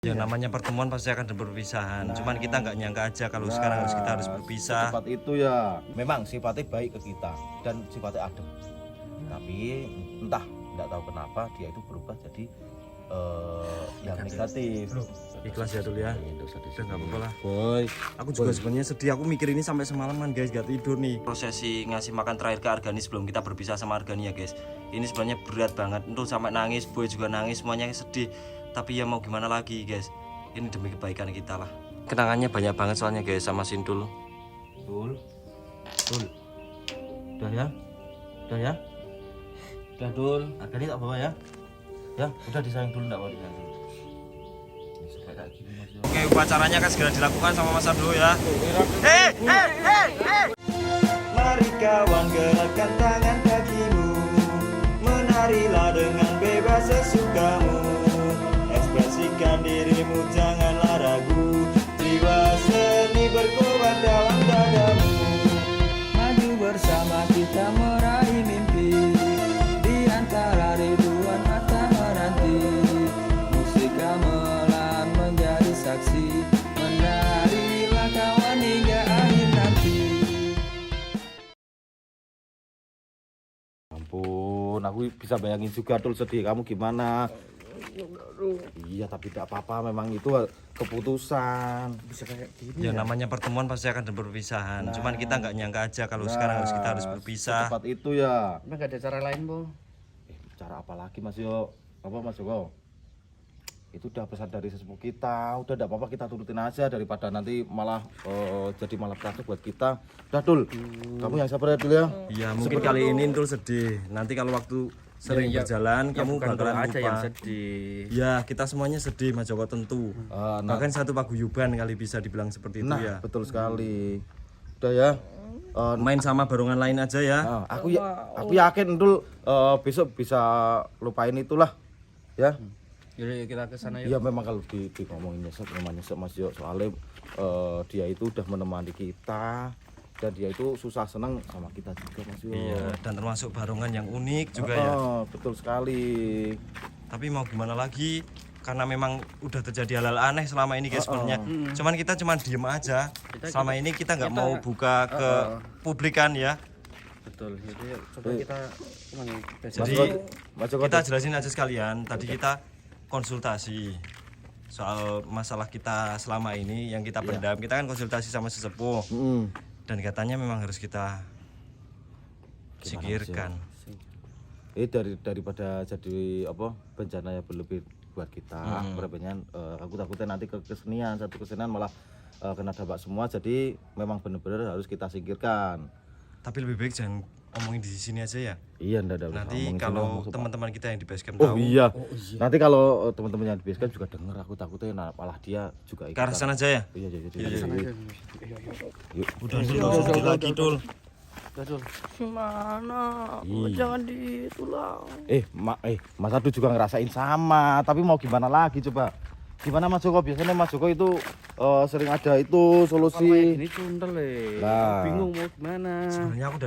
Ya namanya pertemuan pasti akan ada perpisahan. Cuman kita nggak nyangka aja kalau sekarang kita harus berpisah. Sifat itu ya, memang sifatnya baik ke kita dan sifatnya adem. Tapi entah, nggak tahu kenapa dia itu berubah jadi yang negatif. Ikhlas ya dulu ya. Udah nggak apa-apa lah. Boy, Aku juga sebenarnya sedih. Aku mikir ini sampai semalaman guys, gak tidur nih. Prosesi ngasih makan terakhir ke Argani sebelum kita berpisah sama Argani ya guys. Ini sebenarnya berat banget. Untuk sampai nangis, Boy juga nangis, semuanya sedih. Tapi ya mau gimana lagi guys. Ini demi kebaikan kita lah. Kenangannya banyak banget soalnya guys sama Sintul. Dul. Udah ya? Udah ya? Udah Dul, Argani tak bawa ya? Ya, udah disayang dulu, enggak mau disayang dulu. Kayak gini Mas. Oke, upacaranya akan segera dilakukan sama Mas Ardo ya. Mari kawan gerakkan tangan kakimu, menarilah dengan bebas sesukamu, ekspresikan dirimu janganlah ragu, jiwa seni berkobar dalam dadamu. Maju bersama kita meraih mimpi, di antara ribuan mata menanti, musik gamelan menjadi saksi, menarilah kawan hingga akhir nanti. Ampun, aku bisa bayangin juga Dul sedih kamu gimana. Iya, tapi tidak apa-apa, memang itu keputusan. Bisa kayak gini. Ya namanya pertemuan pasti akan ada perpisahan. Cuman kita nggak nyangka aja kalau sekarang kita harus berpisah. Secepat itu ya. Emang gak ada cara lain, Bu? Cara apa lagi Mas Yo? Apa Mas Joko? Itu udah pesan dari sesepuh kita. Udah enggak apa-apa, kita turutin aja daripada nanti malah jadi malah praktek buat kita. Udah Dul, kamu yang sabar ya dulu ya. Iya mungkin kali ini Intul sedih. Nanti kalau waktu sering berjalan kamu bakalan aja yang lupa. sedih. Ya kita semuanya sedih Mas Joko tentu. Bahkan satu paguyuban kali bisa dibilang seperti itu Nah, ya. betul sekali. Udah ya. Main sama barongan lain aja ya. Aku yakin Dul besok bisa lupain itulah. Ya. Yaudah kita ke sana Iya, memang kalau di ngomongin nyesek memang nyesek Mas Yo, soalnya dia itu udah menemani kita dan dia itu susah senang sama kita juga Mas Yo. Iya dan termasuk barongan yang unik juga ya. Betul sekali. Tapi mau gimana lagi? Karena memang udah terjadi hal-hal aneh selama ini guys sebenarnya. Cuman kita cuman diem aja. Selama ini kita nggak mau buka ke publikan ya. Betul. Jadi coba kita Jadi Mas Joko, kita jelasin aja sekalian. Tadi kita konsultasi soal masalah kita selama ini yang kita pendam. Kita kan konsultasi sama sesepuh dan katanya memang harus kita singkirkan. daripada jadi apa bencana yang berlebih buat kita. Berbenyan aku takutnya nanti ke kesenian, satu kesenian malah kena dampak semua. Jadi memang benar-benar harus kita singkirkan. Tapi lebih baik jangan omongin di sini aja ya. Iya, ndak ada. Nanti kalau teman-teman kita yang di basecamp Oh tahu, iya. Nanti kalau teman-teman yang di basecamp juga dengar, aku takutnya malah dia juga ke arah sana aja ya. Iya. Udah dulu sedih lagi Dul. Gimana? Jangan ditulang. Mas Adu juga ngerasain sama, tapi mau gimana lagi coba? Gimana Mas Joko? Biasanya Mas Joko itu sering ada itu solusi. ini cundel Nah. bingung mau gimana. Sebenarnya aku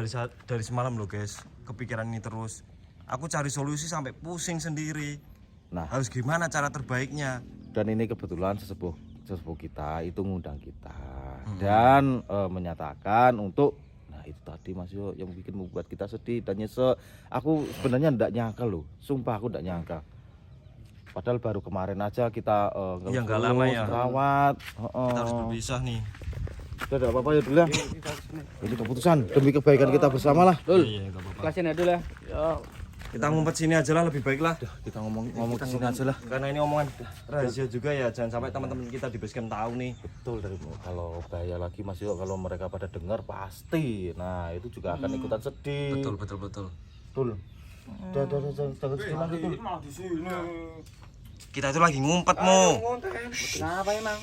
dari semalam loh guys, kepikiran ini terus. Aku cari solusi sampai pusing sendiri. Nah, Harus gimana cara terbaiknya? dan ini kebetulan sesepuh kita itu ngundang kita dan menyatakan untuk itu tadi Mas Yo yang membuat kita sedih dan nyesek. Aku sebenarnya ndak nyangka loh, sumpah aku ndak nyangka. Padahal baru kemarin aja kita Iya, nggak lama ya. Rawat. Kita harus berpisah nih. Udah ada apa-apa ya dulu ya. Ini keputusan demi kebaikan kita bersama lah. Iya, nggak apa-apa. Kelasin ya dulu ya. Kita ngumpet sini aja lah lebih baik lah. Kita ngomong di sini aja lah. Karena ini omongan rahasia juga ya, jangan sampai teman-teman kita di basecamp tahu nih. Betul, kalau bahaya lagi Mas Yo, kalau mereka pada dengar pasti. Nah, itu juga akan ikutan sedih. Betul. Betul. Udah, jangan sedih lagi tuh. Kita itu lagi ngumpet Mo. Kenapa emang?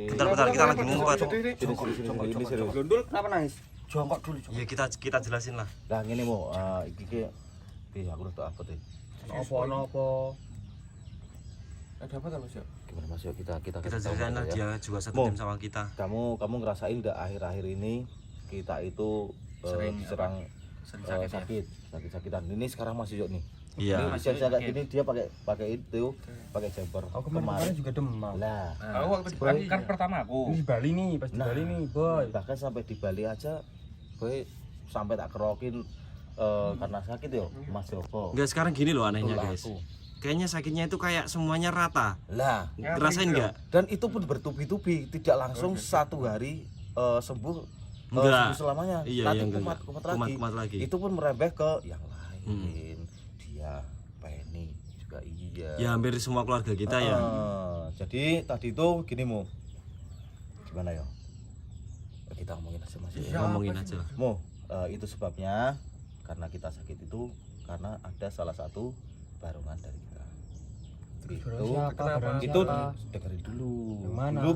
Bentar kita lagi ngumpet. Ini serius. Gundul kenapa nangis? Jongkok dulu. Iya kita jelasin lah. Nah, ngene Mo, iki aku udah apa tuh? Apa? Ada apa Mas Yo? Gimana Mas Yo, kita Ceritain lah, dia juga satu tim sama kita. Kamu ngerasain enggak akhir-akhir ini kita itu diserang sakit-sakitan. Ini sekarang masih Yo nih. Iya. Usia kayak gini dia pakai itu, pakai jumper. Aku kemarin juga demam. Lah, Aku waktu di Bali kan pertama aku. Ini di Bali nih, pas di Bali nih, boy. bahkan sampai di Bali aja boy sampai tak kerokin karena sakit yo Mas Joko. Enggak, sekarang gini loh anehnya Itulah guys. aku. Kayaknya sakitnya itu kayak semuanya rata. Lah, Ngerasain enggak? dan itu pun bertubi-tubi, tidak langsung satu hari sembuh Enggak. sembuh selamanya. Iya, Nanti iya, enggak, kumat, enggak. kumat Kumat lagi. Itu pun merembes ke yang lain. Dia Penny juga iya. Ya hampir semua keluarga kita ya. Jadi tadi itu gini Mo. Gimana ya? Kita ngomongin aja Mas. Ya, ngomongin aja. Mo, itu sebabnya karena kita sakit itu karena ada salah satu barongan dari kita. Itu itu dengerin dulu. Yang mana? Dulu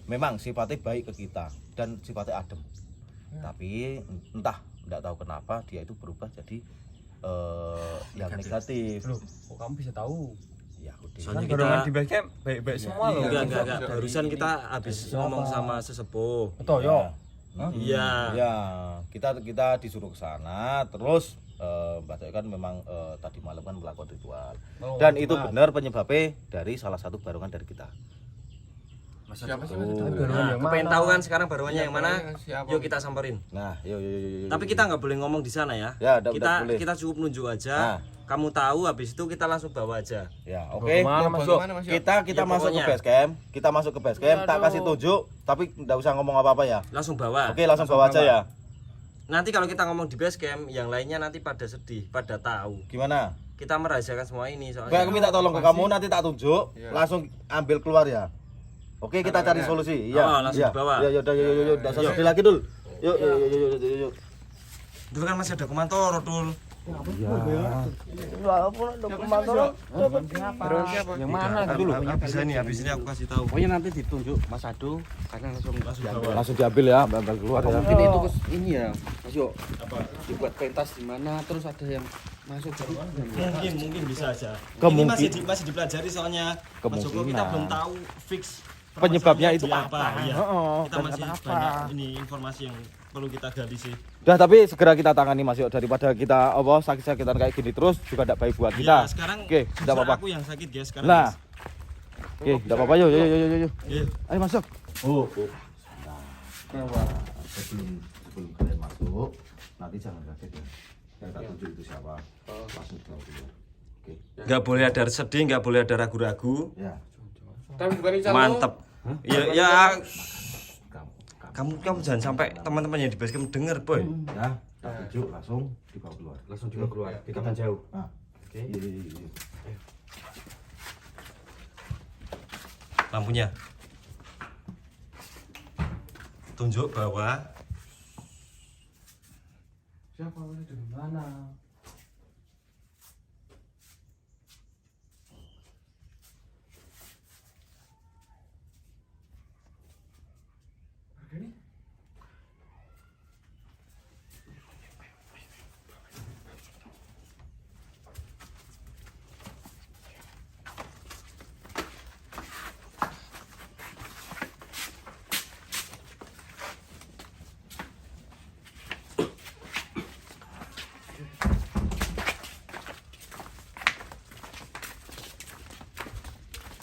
memang sifatnya baik ke kita dan sifatnya adem. Tapi entah enggak tahu kenapa dia itu berubah jadi yang negatif. Loh, kok kamu bisa tahu? Ya udah. Soalnya Kan barongan kita di base camp baik-baik semua loh. enggak. Barusan kita habis ngomong sama sesepuh. Betul, yo. Iya. Ya, kita disuruh ke sana terus Mbak Joy kan memang tadi malam kan melakukan ritual. Dan itu benar penyebabnya dari salah satu barongan dari kita. Siapa sih? Nah, pengen tahu kan sekarang barongannya yang mana? Yuk kita samperin. Nah, yuk. Tapi kita nggak boleh ngomong di sana ya. Ya, nggak boleh. Kita cukup nunjuk aja. Nah. Kamu tahu, habis itu kita langsung bawa aja. Ya, oke. Kemana, Mas Yo? Kita Ya, masuk ke pokoknya. base camp. Kita masuk ke base camp, tak kasih tunjuk, tapi nggak usah ngomong apa-apa ya. Langsung bawa. Oke, langsung bawa aja ya. Nanti kalau kita ngomong di base camp, yang lainnya nanti pada sedih, pada tahu. Gimana? Kita merahasiakan semua ini Oke, soalnya. aku minta tolong ke kamu, nanti tak tunjuk, langsung ambil keluar ya. Oke, kita cari solusi. Iya. Oh, langsung iya. dibawa. Ya, yaudah, yuk. Udah sedih lagi dul. Yuk. Itu kan masih ada komantoro, Dul. Enggak, aku ada pemantauan. Yang mana? Dulu. Habis ini aku kasih tahu. Pokoknya nanti ditunjuk Mas Ado karena langsung diambil. Langsung diambil ya, ambil keluar ya. Mungkin itu ini ya, Mas Yo. Dibuat pentas di mana terus ada yang masuk ke Mungkin bisa aja. Kemungkin- Ini masih dipelajari soalnya. Mas Joko kita belum tahu fix Penyebabnya permasalahannya itu di apa? Ya. Heeh, Kita dan masih kenapa? banyak ini informasi yang perlu kita gali sih. Udah, tapi segera kita tangani Mas Yo, daripada kita sakit-sakitan kayak gini terus juga tidak baik buat kita. Ya, sekarang Oke, justru tidak apa-apa. aku yang sakit guys sekarang. Nah. guys. Oke, tidak apa-apa yuk. Iya. Ayo masuk. Nah, sebelum kalian masuk, nanti jangan kaget ya. Yang tak tunjuk itu siapa? Langsung tahu dulu. Oke. Nggak boleh ada sedih, nggak boleh ada ragu-ragu. Ya. Tapi bukan ini Mantep. Ya, Kamu kamu jangan sampai teman-teman yang di base camp denger, boy. ya, tak tunjuk langsung dibawa keluar. langsung juga keluar. Kita jauh. Nah. Oke. Iya. Lampunya. Tunjuk bawah. Siapa ini dari mana?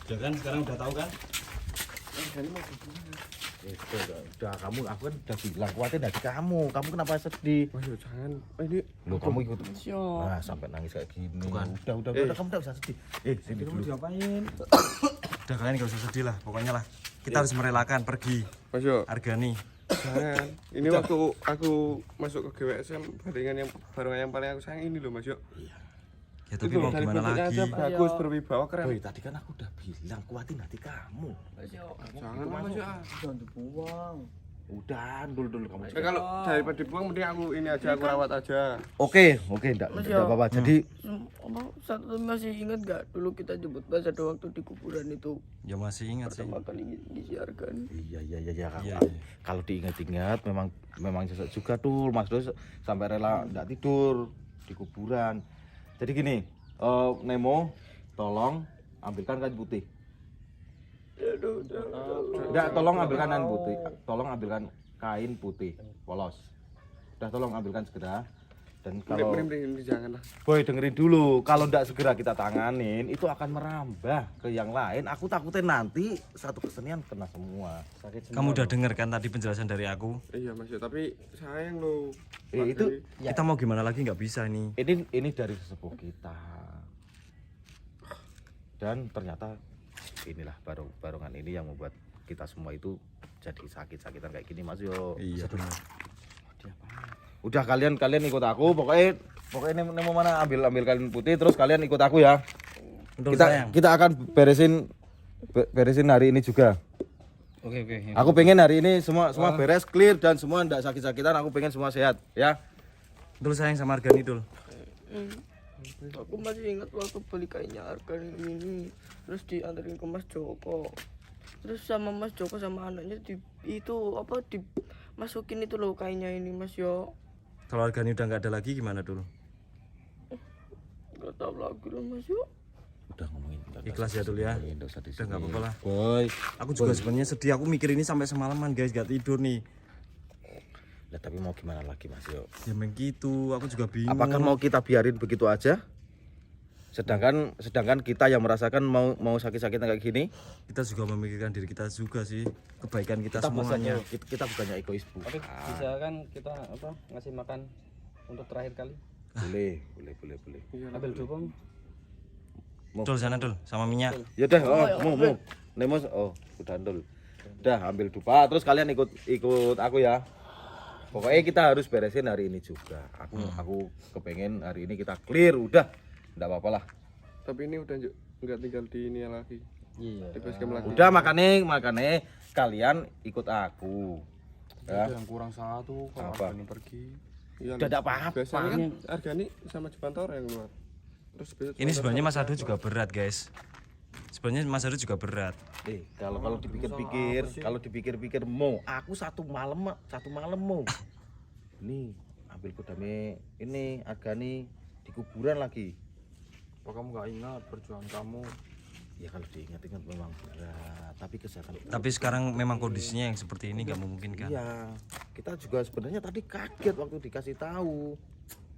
Ya kan sekarang udah tahu kan? Udah kamu, aku kan udah bilang kuatin dari kamu. Kamu kenapa sedih? Mas Yo, jangan. Ini Loh, kamu ikut. Siap. Nah, sampai nangis kayak gini. Bukan. Udah, kamu udah bisa sedih. Sini dulu. diapain? Udah kalian gak usah sedih lah, pokoknya lah. Kita harus merelakan pergi. Mas Yo, Argani. jangan. Ini waktu aku masuk ke GWSM, barengan yang paling aku sayang ini loh Mas Yo. Ya tapi Itu mau dari gimana bentuknya lagi? aja bagus, berwibawa, keren. Boy, tadi kan aku udah bilang kuatin hati kamu. Jangan lah Mas Yo. Jangan dibuang. Udah, dulu kamu. Kalau daripada dibuang mending aku ini aja, aku rawat aja. Oke, enggak Mas, apa-apa. Jadi Apa satu masih ingat gak dulu kita jemput Mas ada waktu di kuburan itu Ya masih ingat sih. pertama kali disiarkan. iya. Iya. Kalau diingat-ingat memang sesek juga tuh Mas Dos sampai rela enggak tidur di kuburan. Jadi gini, Nemo, tolong ambilkan kain putih. Enggak, tolong ambilkan kain putih. Tolong ambilkan kain putih polos. Udah, tolong ambilkan segera. Dan kalau Mending jangan lah. Boy dengerin dulu, kalau tidak segera kita tanganin itu akan merambah ke yang lain. Aku takutin nanti satu kesenian kena semua. Sakit Kamu udah denger kan tadi penjelasan dari aku? Iya Mas Yo, tapi sayang lo. Itu Kita mau gimana lagi nggak bisa ini. ini dari sesepuh kita. Dan ternyata inilah barongan ini yang membuat kita semua itu jadi sakit-sakitan kayak gini Mas Yo. Iya benar. Udah kalian ikut aku, pokoknya ini mau mana ambil kain putih terus kalian ikut aku ya. Betul, Kita sayang. kita akan beresin hari ini juga. Oke. Aku pengen hari ini semua beres, clear dan semua enggak sakit-sakitan. Aku pengen semua sehat, ya. Dul sayang sama Argani Dul. Aku masih ingat waktu beli kainnya harga ini, terus diantarin ke Mas Joko. Terus sama Mas Joko sama anaknya dimasukin itu loh kainnya ini Mas Yo. Kalau Argani udah nggak ada lagi gimana Dul? Gak tahu lagi loh Mas Yo. Udah ngomongin. Ikhlas ya Dul ya. Enggak usah Udah nggak apa-apa lah. Boy. Aku juga sebenarnya sedih. Aku mikir ini sampai semalaman guys, gak tidur nih. Ya, tapi mau gimana lagi Mas Yo? Ya memang gitu. Aku juga bingung. Apakah mau kita biarin begitu aja? Sedangkan kita yang merasakan mau sakit-sakitan kayak gini, Kita juga memikirkan diri kita juga sih. Kebaikan kita, kita semuanya. kita bukannya egois, Bu. Tapi bisa kan kita ngasih makan untuk terakhir kali. Boleh. Ambil dulu. Dul sana Dul sama minyak. Ya udah, mau. Nemos, udah Dul. Udah ambil dupa, terus kalian ikut aku ya. Pokoknya kita harus beresin hari ini juga. Aku kepengen hari ini kita clear, udah. Enggak apa-apa lah. Tapi ini udah nggak tinggal di ini lagi. Iya. Di base camp lagi. Udah makanya kalian ikut aku. Ya. Yang kurang satu kalau Apa? ini pergi. Iya, Udah ada apa-apa. biasanya kan Argani sama Jepantoro yang keluar. Terus besok Ini sebenarnya Mas Adu juga berat guys. Sebenarnya Mas Adu juga berat. Kalau dipikir-pikir mau aku satu malam mau. Nih, ambil kodame ini Argani di kuburan lagi. Apa kamu gak ingat perjuangan kamu? Ya kalau diingat-ingat memang berat, tapi kesehatan. Tapi sekarang memang kondisinya yang seperti ini nggak memungkinkan. Iya, kita juga sebenarnya tadi kaget waktu dikasih tahu.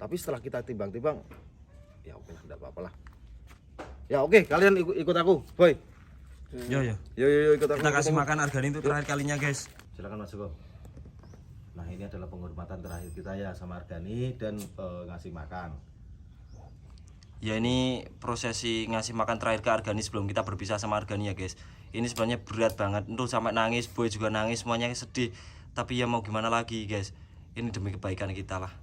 Tapi setelah kita timbang-timbang, ya oke lah, enggak apa-apa lah. Ya oke, kalian ikut aku, boy. Yo. Yo ikut aku. Kita kasih makan Argani itu terakhir kalinya guys. Silakan Mas Joko. Nah ini adalah penghormatan terakhir kita ya sama Argani dan ngasih makan. Ya ini prosesi ngasih makan terakhir ke Argani sebelum kita berpisah sama Argani ya guys. Ini sebenarnya berat banget. Entul sampai nangis, Boy juga nangis, semuanya sedih. Tapi ya mau gimana lagi guys. Ini demi kebaikan kita lah.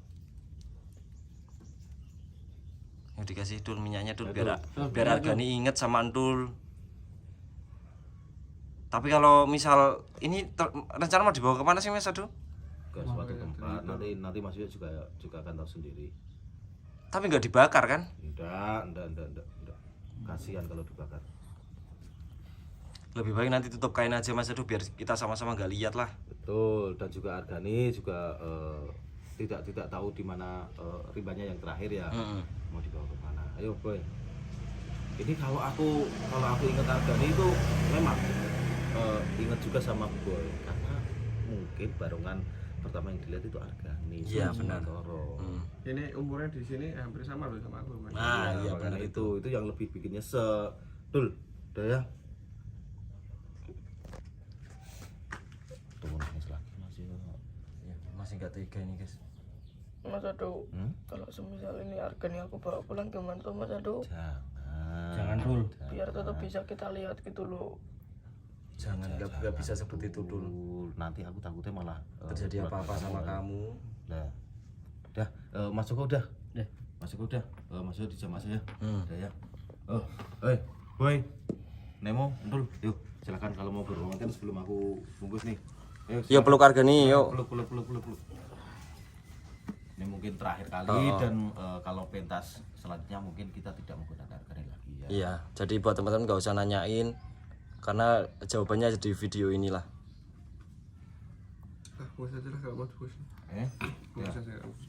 Yang dikasih Dul minyaknya Dul biar Argani inget sama Entul. Tapi kalau misal ini rencana mau dibawa kemana sih Mas Adu? Ke suatu tempat. Nanti Mas Yo juga akan tahu sendiri. Tapi nggak dibakar kan? Enggak. Kasihan kalau dibakar. Lebih baik nanti tutup kain aja Mas Adu biar kita sama-sama nggak lihat lah. Betul, dan juga Argani juga tidak tahu di mana rimbanya yang terakhir ya. Mau dibawa ke mana? Ayo, Boy. Ini kalau aku ingat Argani itu memang ingat juga sama Boy karena mungkin barongan pertama yang dilihat itu Argani. Iya, benar. Ini umurnya di sini hampir sama loh sama aku. Mas. Nah, iya makanya benar itu yang lebih bikinnya Dul, udah ya. Tunggu nangis lagi masih. Ya, masih nggak tega ini guys. Mas Ado, kalau semisal ini Argani aku bawa pulang gimana tuh Mas Ado? Jangan Dul. Biar tetap bisa kita lihat gitu loh. Jangan nggak bisa seperti itu Dul. Nanti aku takutnya malah Terjadi apa-apa sama kamu. Nah, udah, Mas Joko udah. Mas Joko udah. Mas Joko dijam aja ya. Udah ya. Boy. Nemo, Entul, yuk silakan kalau mau berhubungan sebelum aku bungkus nih. Yuk peluk Argani, yuk. Peluk. Ini mungkin terakhir kali dan kalau pentas selanjutnya mungkin kita tidak menggunakan Argani lagi ya. Iya, jadi buat teman-teman nggak usah nanyain karena jawabannya ada di video inilah. Bos aja lah kalau mau bos. Bos aja kalau bos.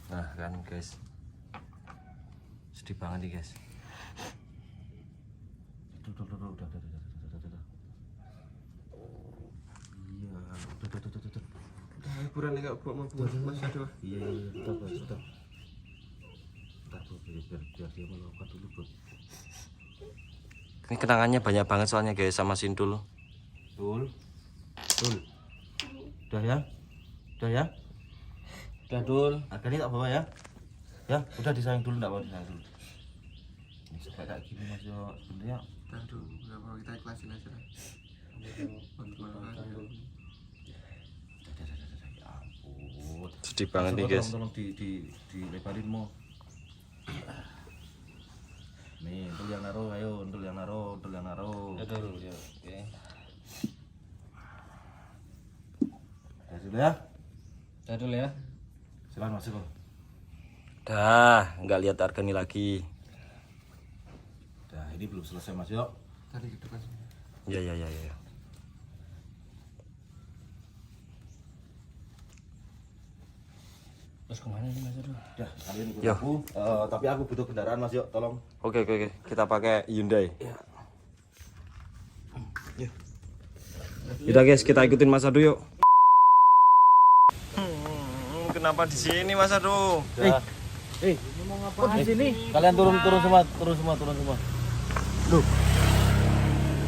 Nah kan guys, sedih banget nih guys. Udah. Iya, udah. kuburan nih kok mau Mas Aduh. Iya, bentar. Bentar, Bro, biar dia melakukan dulu, Bro. Ini kenangannya banyak banget soalnya guys sama Sintul. Dul. Udah ya? Udah, Dul. Agak tak bawa ya? Ya, udah disayang dulu, enggak apa disayang dulu. Ini sampai kayak gini Mas yo, sebenarnya Aduh, enggak apa kita ikhlasin aja lah. Bantuan orang. ya ampun. Sedih banget nih guys. Tolong dilebarin mo. Nih, untuk yang naruh, ayo, untuk yang naruh. Dul, ya. Oke. Ya sudah ya. Udah dulu ya. Silakan masuk. Dah, nggak lihat Argani lagi. Nah, ini belum selesai Mas yo. Tadi gitu kan. Ya. Terus kemana nih Mas Aduh? Udah, kalian ikut Yo. aku. Tapi aku butuh kendaraan Mas yo, tolong. Oke. Kita pakai Hyundai. Udah guys, kita ikutin Mas Adu yuk. Kenapa di sini Mas Adu? Kok di sini? Kalian turun semua.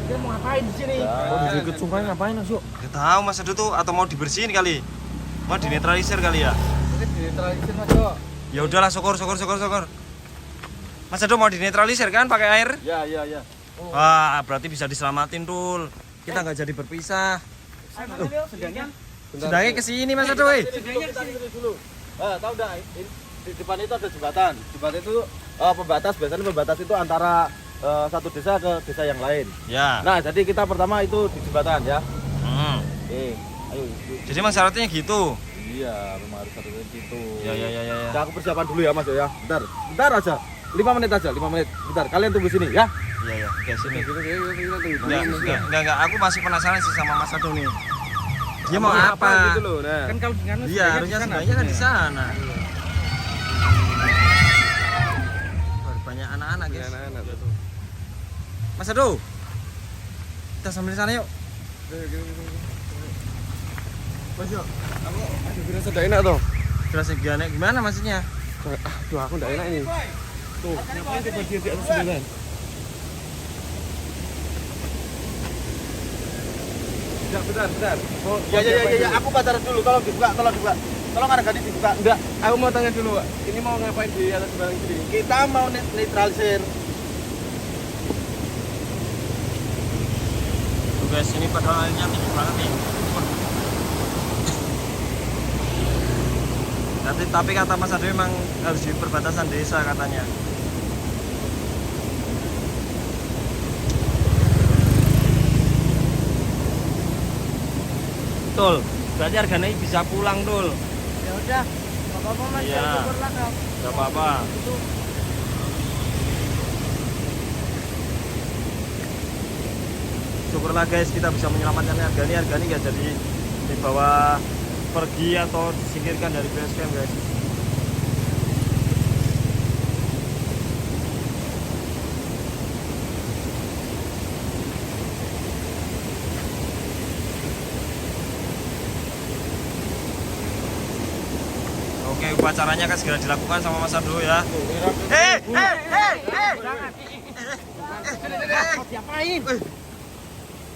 Kita mau ngapain di sini? Oh, di dekat sungai ngapain Mas yuk? Gak tahu Mas Adu tuh atau mau dibersihin kali. Mau dinetralisir kali ya. Kita dinetralisir Mas Yo. Ya udahlah, syukur. Mas Adu mau dinetralisir kan pakai air? Ya. Wah, berarti bisa diselamatin Dul. Kita nggak jadi berpisah. Sedangnya ke sini Mas Adu. Dulu. Tahu enggak? Di depan itu ada jembatan. Jembatan itu pembatas, biasanya pembatas itu antara satu desa ke desa yang lain. Ya. Nah, jadi kita pertama itu di jembatan ya. Ayo. Jadi Mas syaratnya gitu. Iya, memang harus satu gitu. Ya. Nah, aku persiapan dulu ya Mas ya. Bentar aja. 5 menit aja, 5 menit. Bentar, kalian tunggu sini ya. Iya. Oke, sini. Enggak. Aku masih penasaran sih sama Mas Ado nih. Dia mau apa? Gitu loh. Nah. Kan kalau di sana Iya, harusnya sebenarnya kan di sana. Banyak anak-anak, guys. Anak-anak tuh. Mas Ado. Kita sambil sana yuk. Mas yuk. Aku ada berasa enggak enak toh. Berasa gimana maksudnya? Aduh, aku enggak enak ini. Tuh, ngapain coba dia di atas sembilan? Ya, bentar. Ya, aku pacaran dulu, tolong dibuka. Tolong ada gadis dibuka. Enggak, aku mau tanya dulu, Pak. Ini mau ngapain di atas sembilan gini? Kita mau netralisir. Tuh guys, ini padahal airnya tinggi banget nih. Tapi kata Mas Ado memang harus di perbatasan desa katanya. Betul. Berarti harganya bisa pulang, Dul. Ya udah, nggak apa-apa Mas. Iya. Syukurlah kau. Gak apa-apa. Syukurlah guys, kita bisa menyelamatkan Argani gak jadi dibawa pergi atau disingkirkan dari base camp guys. Oke, upacaranya akan segera dilakukan sama Mas Ado ya. Diapain?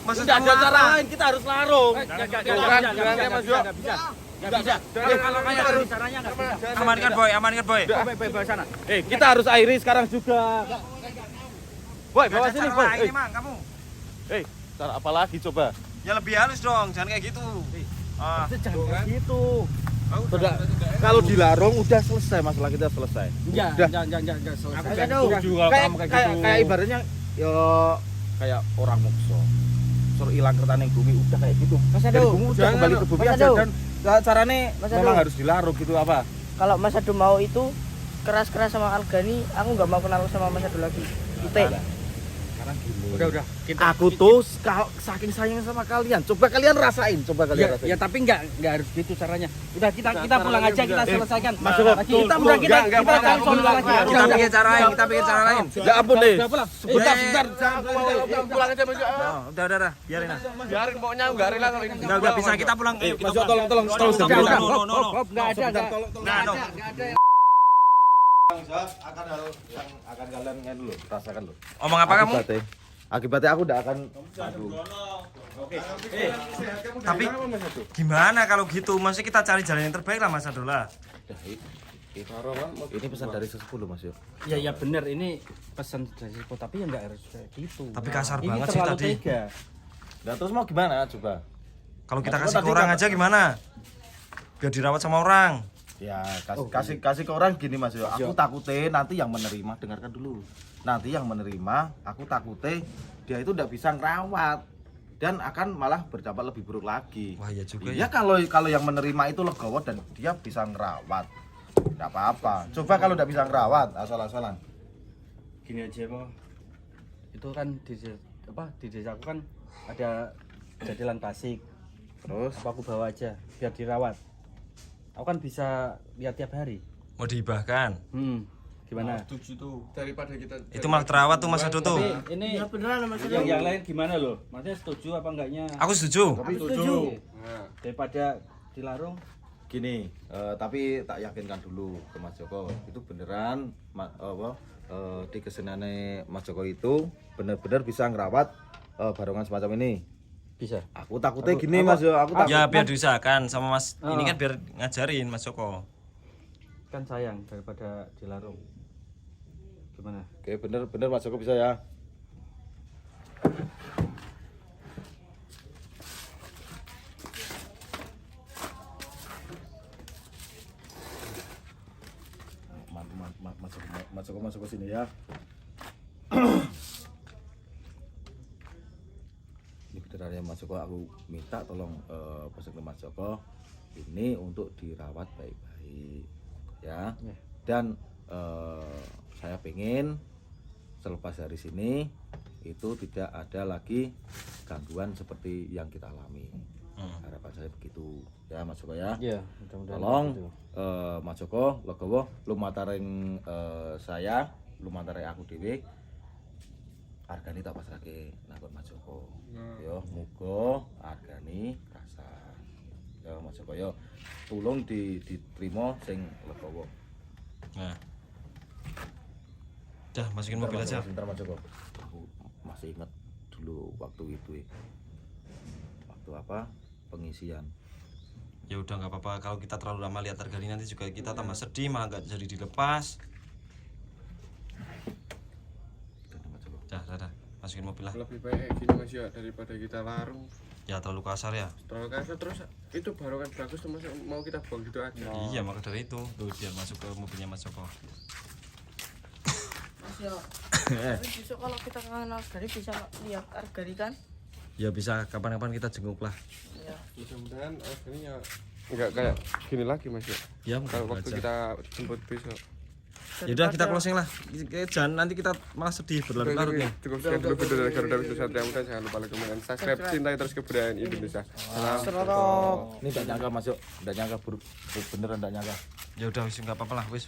Mas Tidak ada cara lain, kita harus larung. Jangan Mas yuk. Enggak bisa. Kalau kayak harus caranya enggak bisa. Amankan boy. Bawa sana. Kita harus airi sekarang juga. Boy, bawa sini, boy. Ini Mang, kamu. Cara apa lagi coba? Ya lebih halus dong, jangan kayak gitu. Jangan kayak gitu. Sudah, kalau dilarung udah selesai, masalah kita selesai. Jangan selesai. Kayak ibaratnya yo kayak orang mukso. Suruh hilang kertane bumi udah kayak gitu. Dari bumi udah kembali ke bumi Mas aja Ado. dan carane Mas memang Ado. harus dilarung gitu apa? Kalau Mas Ado mau itu keras-keras sama Argani, aku nggak mau kenal sama Mas Ado lagi. Titik. Karena Sekarang gini. Udah. Aku tuh saking sayang sama kalian. Coba kalian rasain, Ya tapi enggak harus gitu caranya. Udah kita pulang aja, kita selesaikan. Masuk. Kita pulang, kita cari solusi lagi. Kita pikir cara lain, kita pikir cara lain. Ya ampun deh. Udah pulang. Sebentar. pulang aja Mas. Udah, biarin lah. Biarin pokoknya enggak rela kalau ini. Enggak bisa kita pulang. Ayo kita pulang. Tolong. Enggak ada. Akan kalian ngene dulu, rasakan dulu. Omong apa kamu? Akibatnya aku udah akan aduh. Tapi gimana kalau gitu? Maksudnya kita cari jalan yang terbaik lah Mas Adola. Ini pesan dari sesepuh Mas Yo. Ya benar, ini pesan dari Sipo, tapi ya enggak harus kayak gitu. Tapi kasar Ini banget sih terlalu tadi. tega. Nah, terus mau gimana coba? Kalau kita Mas, kasih tadi ke orang kata- aja gimana? Biar dirawat sama orang. Ya, kasih ke orang gini Mas Yo. Aku takutnya nanti yang menerima, dengarkan dulu. Nanti yang menerima, aku takutnya dia itu udah bisa ngerawat dan akan malah berdampak lebih buruk lagi. Wah ya juga Ya ya. kalau yang menerima itu legowo dan dia bisa ngerawat, nggak apa-apa. Coba kalau udah bisa ngerawat, asal-asalan. Gini aja kok. Itu kan di desa aku kan ada jadilan klasik. Terus Apa aku bawa aja biar dirawat. Aku kan bisa lihat tiap hari. Mau dihibahkan. Gimana? Setuju tuh daripada kita Itu malah terawat tuh Mas Ado tuh. Tapi ini Ya beneran Mas. yang lain gimana loh? Maksudnya setuju apa enggaknya? Aku setuju. Setuju. Nah, Daripada dilarung. gini, tapi tak yakinkan dulu ke Mas Joko. Itu beneran di kesenannya Mas Joko itu bener-bener bisa ngerawat barongan semacam ini. Bisa. Aku takutnya gini Mas Yo, aku takut. Ya biar diusahakan sama Mas. Ini kan biar ngajarin Mas Joko. Kan sayang daripada dilarung. Gimana? Oke, bener Mas Joko bisa ya. Masuk ke sini ya. Ini beneran ya Mas Joko, aku minta tolong pesan ke Mas Joko ini untuk dirawat baik-baik ya. Dan saya pengen selepas dari sini itu tidak ada lagi gangguan seperti yang kita alami. Harapan saya begitu ya Mas Joko ya. Iya, mudah-mudahan. Tolong gitu. Mas Joko legowo lumantaring saya, lumantaring aku dhewe. Hargane tak pasrahke nang Mas Joko. Yo muga hargane rasa. Ya Mas Joko yo tulung diterima sing legowo. Nah. Dah masukin mobil aja. Sebentar Mas Joko. Aku masih ingat dulu waktu itu. Waktu apa? Pengisian. Ya udah nggak apa-apa kalau kita terlalu lama lihat harga ini nanti juga kita tambah sedih malah nggak jadi dilepas. Dah. Masukin mobil lah. lebih baik kayak gini Mas ya daripada kita larung. Ya terlalu kasar ya. Terlalu kasar terus itu baru kan bagus tuh Mas, mau kita buang gitu aja. Iya maka dari itu tuh biar masuk ke mobilnya Mas Joko. Mas ya. Tapi besok kalau kita kangen Argani bisa lihat Argani kan? Ya bisa kapan-kapan kita jenguk lah. Ya. Mudah-mudahan ini ya enggak kayak gini lagi Mas ya. Ya Kalau mungkin waktu aja. kita jemput besok. Ya udah kita closing lah. Jangan nanti kita malah sedih berlarut-larut nih. Cukup sekian dulu video dari Garuda Wisnu Satria Muda. Jangan lupa like, komen, dan subscribe. Cintai terus kebudayaan Indonesia. Salam. Serorok. Ini enggak nyangka Mas Yo, enggak nyangka beneran enggak nyangka. Ya udah wis enggak apa-apa lah wis.